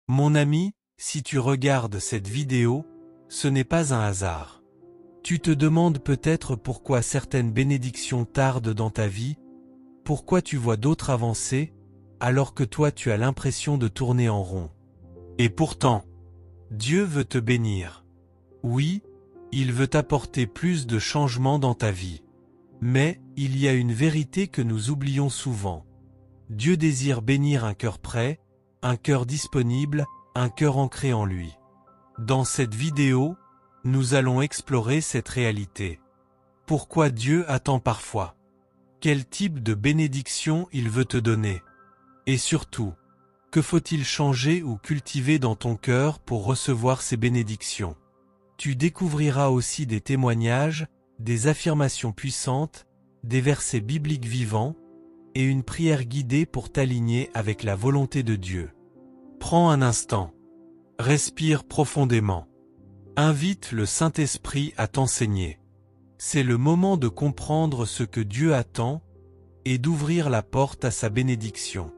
Mon ami, si tu regardes cette vidéo, ce n'est pas un hasard. Tu te demandes peut-être pourquoi certaines bénédictions tardent dans ta vie, pourquoi tu vois d'autres avancer, alors que toi tu as l'impression de tourner en rond. Et pourtant, Dieu veut te bénir. Oui, il veut apporter plus de changements dans ta vie. Mais, il y a une vérité que nous oublions souvent. Dieu désire bénir un cœur prêt, un cœur disponible, un cœur ancré en lui. Dans cette vidéo, nous allons explorer cette réalité. Pourquoi Dieu attend parfois? Quel type de bénédiction il veut te donner? Et surtout, que faut-il changer ou cultiver dans ton cœur pour recevoir ces bénédictions? Tu découvriras aussi des témoignages, des affirmations puissantes, des versets bibliques vivants, et une prière guidée pour t'aligner avec la volonté de Dieu. Prends un instant. Respire profondément. Invite le Saint-Esprit à t'enseigner. C'est le moment de comprendre ce que Dieu attend et d'ouvrir la porte à sa bénédiction.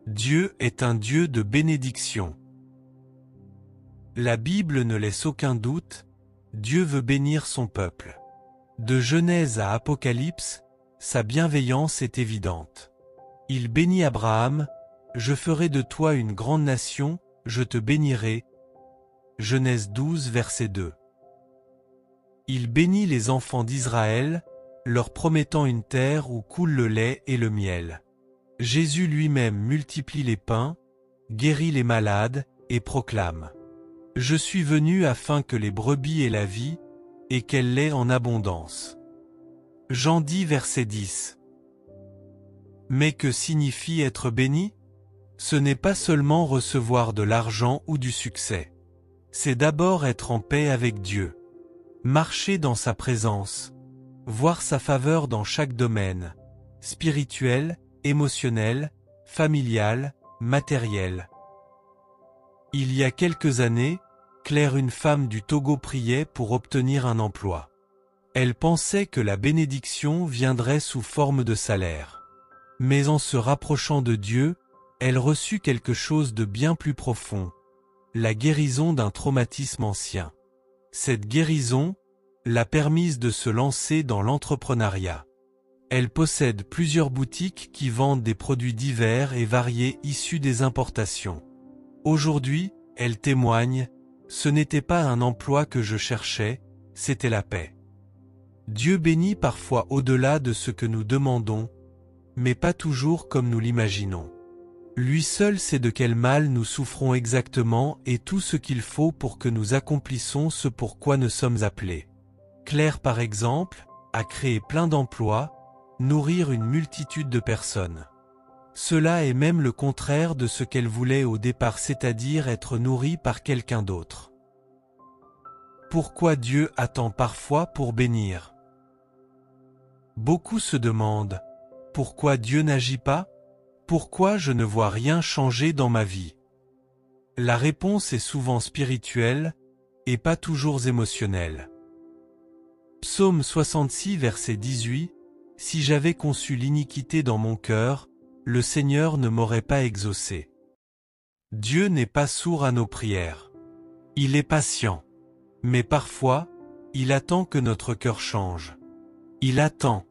Dieu est un Dieu de bénédiction. La Bible ne laisse aucun doute, Dieu veut bénir son peuple. De Genèse à Apocalypse, sa bienveillance est évidente. Il bénit Abraham, « Je ferai de toi une grande nation, je te bénirai » Genèse 12, verset 2. Il bénit les enfants d'Israël, leur promettant une terre où coule le lait et le miel. Jésus lui-même multiplie les pains, guérit les malades et proclame « Je suis venu afin que les brebis aient la vie, et qu'elle l'ait en abondance. » Jean 10, verset 10. Mais que signifie être béni? Ce n'est pas seulement recevoir de l'argent ou du succès. C'est d'abord être en paix avec Dieu. Marcher dans sa présence. Voir sa faveur dans chaque domaine. Spirituel, émotionnel, familial, matériel. Il y a quelques années, Claire, une femme du Togo, priait pour obtenir un emploi. Elle pensait que la bénédiction viendrait sous forme de salaire. Mais en se rapprochant de Dieu, elle reçut quelque chose de bien plus profond, la guérison d'un traumatisme ancien. Cette guérison l'a permise de se lancer dans l'entrepreneuriat. Elle possède plusieurs boutiques qui vendent des produits divers et variés issus des importations. Aujourd'hui, elle témoigne, « Ce n'était pas un emploi que je cherchais, c'était la paix. » Dieu bénit parfois au-delà de ce que nous demandons, mais pas toujours comme nous l'imaginons. Lui seul sait de quel mal nous souffrons exactement et tout ce qu'il faut pour que nous accomplissions ce pour quoi nous sommes appelés. Claire, par exemple, a créé plein d'emplois, nourrir une multitude de personnes. Cela est même le contraire de ce qu'elle voulait au départ, c'est-à-dire être nourrie par quelqu'un d'autre. Pourquoi Dieu attend parfois pour bénir? Beaucoup se demandent, pourquoi Dieu n'agit pas? Pourquoi je ne vois rien changer dans ma vie? La réponse est souvent spirituelle, et pas toujours émotionnelle. Psaume 66, verset 18, « Si j'avais conçu l'iniquité dans mon cœur, le Seigneur ne m'aurait pas exaucé. » Dieu n'est pas sourd à nos prières. Il est patient. Mais parfois, il attend que notre cœur change. Il attend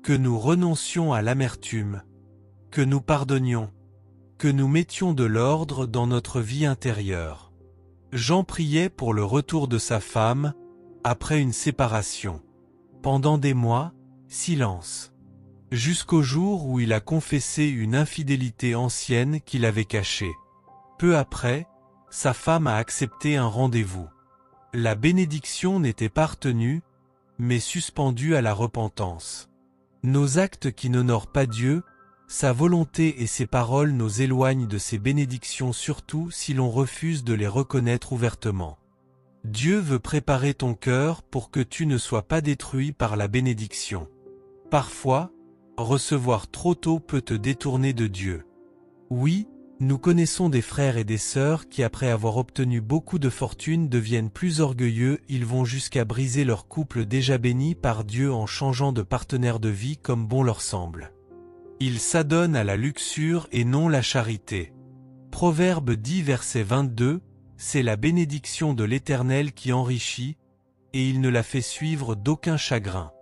que nous renoncions à l'amertume, que nous pardonnions, que nous mettions de l'ordre dans notre vie intérieure. Jean priait pour le retour de sa femme, après une séparation. Pendant des mois, silence. Jusqu'au jour où il a confessé une infidélité ancienne qu'il avait cachée. Peu après, sa femme a accepté un rendez-vous. La bénédiction n'était pas retenue, mais suspendue à la repentance. Nos actes qui n'honorent pas Dieu, sa volonté et ses paroles nous éloignent de ses bénédictions, surtout si l'on refuse de les reconnaître ouvertement. Dieu veut préparer ton cœur pour que tu ne sois pas détruit par la bénédiction. Parfois, recevoir trop tôt peut te détourner de Dieu. Oui, nous connaissons des frères et des sœurs qui, après avoir obtenu beaucoup de fortune, deviennent plus orgueilleux, ils vont jusqu'à briser leur couple déjà béni par Dieu en changeant de partenaire de vie comme bon leur semble. Ils s'adonnent à la luxure et non la charité. Proverbe 10 verset 22, c'est la bénédiction de l'Éternel qui enrichit, et il ne la fait suivre d'aucun chagrin.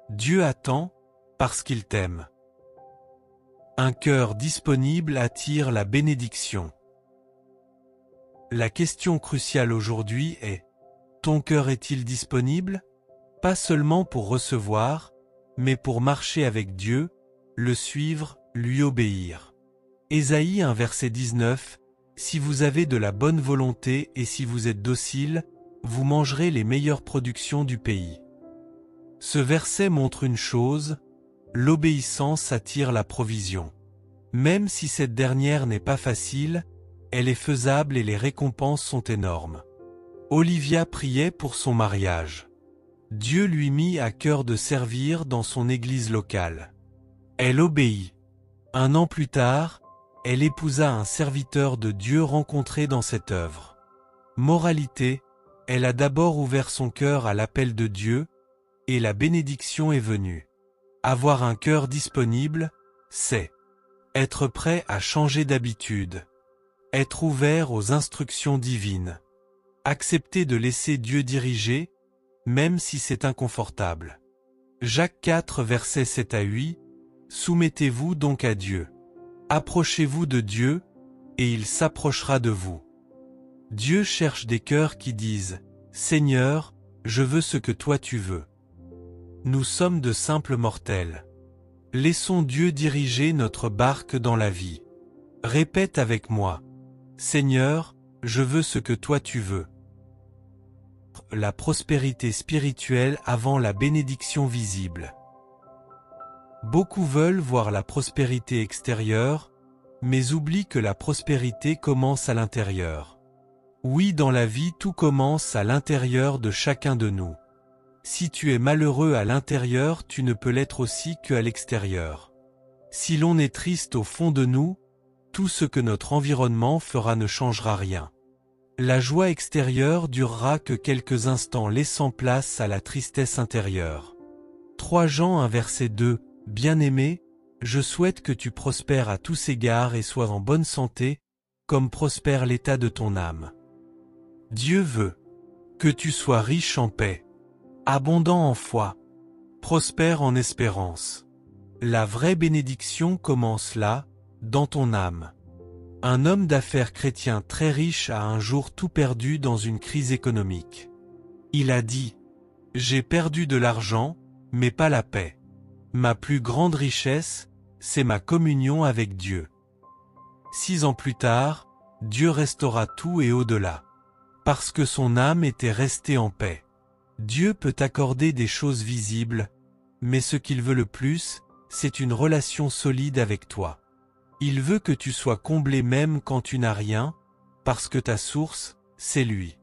Dieu attend, parce qu'il t'aime. Un cœur disponible attire la bénédiction. La question cruciale aujourd'hui est: ton cœur est-il disponible? Pas seulement pour recevoir, mais pour marcher avec Dieu, le suivre, lui obéir. Ésaïe 1 verset 19, si vous avez de la bonne volonté et si vous êtes docile, vous mangerez les meilleures productions du pays. Ce verset montre une chose, l'obéissance attire la provision. Même si cette dernière n'est pas facile, elle est faisable et les récompenses sont énormes. Olivia priait pour son mariage. Dieu lui mit à cœur de servir dans son église locale. Elle obéit. 1 an plus tard, elle épousa un serviteur de Dieu rencontré dans cette œuvre. Moralité, elle a d'abord ouvert son cœur à l'appel de Dieu, et la bénédiction est venue. Avoir un cœur disponible, c'est être prêt à changer d'habitude, être ouvert aux instructions divines, accepter de laisser Dieu diriger, même si c'est inconfortable. Jacques 4 versets 7 à 8, soumettez-vous donc à Dieu. Approchez-vous de Dieu, et il s'approchera de vous. Dieu cherche des cœurs qui disent « Seigneur, je veux ce que toi tu veux ». Nous sommes de simples mortels. Laissons Dieu diriger notre barque dans la vie. Répète avec moi « Seigneur, je veux ce que toi tu veux ». La prospérité spirituelle avant la bénédiction visible. Beaucoup veulent voir la prospérité extérieure, mais oublient que la prospérité commence à l'intérieur. Oui, dans la vie, tout commence à l'intérieur de chacun de nous. Si tu es malheureux à l'intérieur, tu ne peux l'être aussi qu'à l'extérieur. Si l'on est triste au fond de nous, tout ce que notre environnement fera ne changera rien. La joie extérieure durera que quelques instants, laissant place à la tristesse intérieure. 3 Jean 1 verset 2, Bien-aimé, je souhaite que tu prospères à tous égards et sois en bonne santé, comme prospère l'état de ton âme. Dieu veut que tu sois riche en paix, abondant en foi, prospère en espérance. La vraie bénédiction commence là, dans ton âme. Un homme d'affaires chrétien très riche a un jour tout perdu dans une crise économique. Il a dit « J'ai perdu de l'argent, mais pas la paix. Ma plus grande richesse, c'est ma communion avec Dieu. » 6 ans plus tard, Dieu restaura tout et au-delà. Parce que son âme était restée en paix. Dieu peut accorder des choses visibles, mais ce qu'il veut le plus, c'est une relation solide avec toi. Il veut que tu sois comblé même quand tu n'as rien, parce que ta source, c'est lui.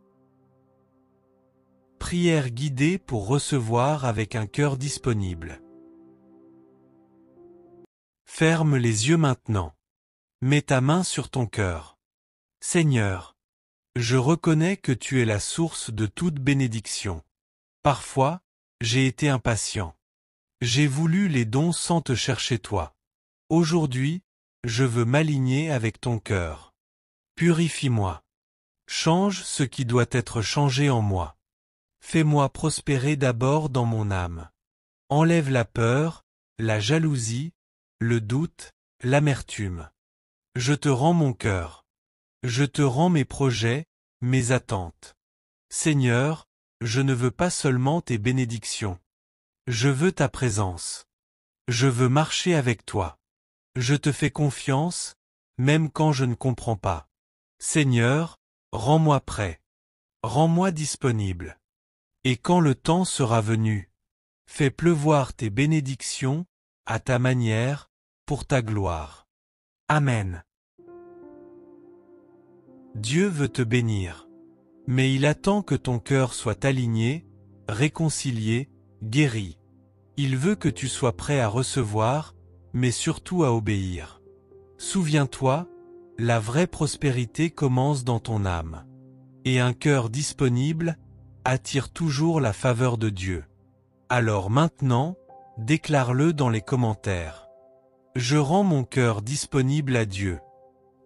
Prière guidée pour recevoir avec un cœur disponible. Ferme les yeux maintenant. Mets ta main sur ton cœur. Seigneur, je reconnais que tu es la source de toute bénédiction. Parfois, j'ai été impatient. J'ai voulu les dons sans te chercher toi. Aujourd'hui, je veux m'aligner avec ton cœur. Purifie-moi. Change ce qui doit être changé en moi. Fais-moi prospérer d'abord dans mon âme. Enlève la peur, la jalousie, le doute, l'amertume. Je te rends mon cœur. Je te rends mes projets, mes attentes. Seigneur, je ne veux pas seulement tes bénédictions. Je veux ta présence. Je veux marcher avec toi. Je te fais confiance, même quand je ne comprends pas. Seigneur, rends-moi prêt. Rends-moi disponible. Et quand le temps sera venu, fais pleuvoir tes bénédictions, à ta manière, pour ta gloire. Amen. Dieu veut te bénir. Mais il attend que ton cœur soit aligné, réconcilié, guéri. Il veut que tu sois prêt à recevoir, mais surtout à obéir. Souviens-toi, la vraie prospérité commence dans ton âme. Et un cœur disponible attire toujours la faveur de Dieu. Alors maintenant, déclare-le dans les commentaires. Je rends mon cœur disponible à Dieu.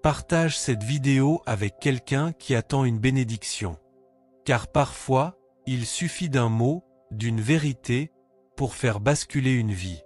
Partage cette vidéo avec quelqu'un qui attend une bénédiction. Car parfois, il suffit d'un mot, d'une vérité, pour faire basculer une vie.